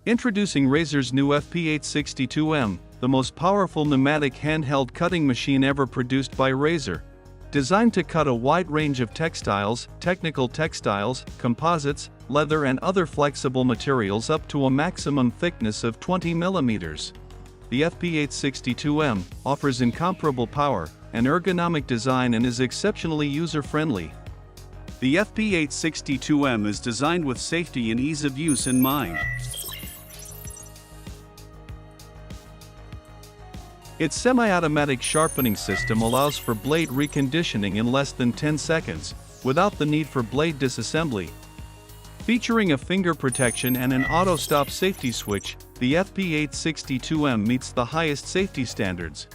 Introducing Rasor's new FP862M, the most powerful pneumatic handheld cutting machine ever produced by Rasor. Designed to cut a wide range of textiles, technical textiles, composites, leather and other flexible materials up to a maximum thickness of 20 mm. The FP862M offers incomparable power and ergonomic design and is exceptionally user-friendly. The FP862M is designed with safety and ease of use in mind. Its semi-automatic sharpening system allows for blade reconditioning in less than 10 seconds, without the need for blade disassembly. Featuring a finger protection and an auto-stop safety switch, the FP862M meets the highest safety standards.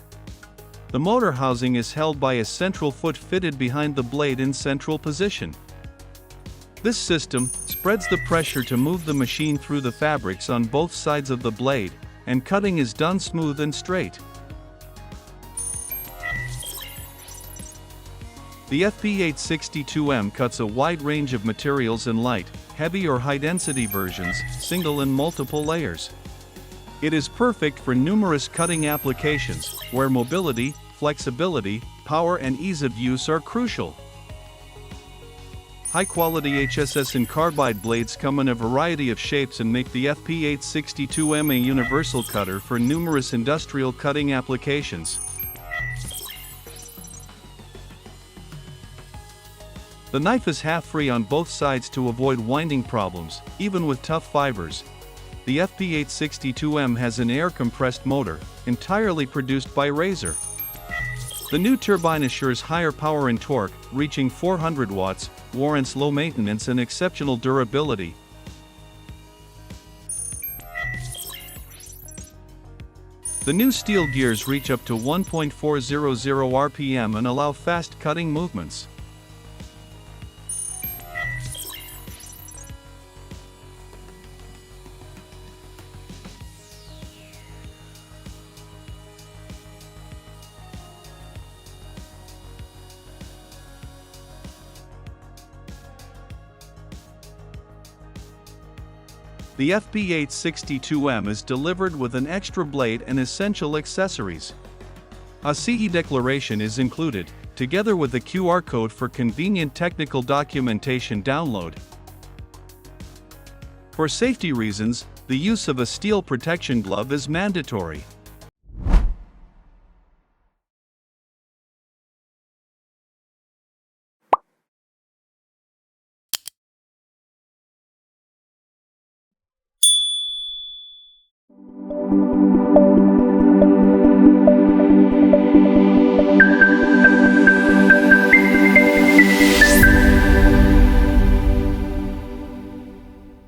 The motor housing is held by a central foot fitted behind the blade in central position. This system spreads the pressure to move the machine through the fabrics on both sides of the blade, and cutting is done smooth and straight. The FP862M cuts a wide range of materials in light, heavy or high-density versions, single and multiple layers. It is perfect for numerous cutting applications, where mobility, flexibility, power and ease of use are crucial. High-quality HSS and carbide blades come in a variety of shapes and make the FP862M a universal cutter for numerous industrial cutting applications. The knife is half-free on both sides to avoid winding problems, even with tough fibers. The FP862M has an air-compressed motor, entirely produced by Rasor. The new turbine assures higher power and torque, reaching 400 watts, warrants low maintenance and exceptional durability. The new steel gears reach up to 1.400 RPM and allow fast cutting movements. The FP862M is delivered with an extra blade and essential accessories. A CE declaration is included, together with a QR code for convenient technical documentation download. For safety reasons, the use of a steel protection glove is mandatory.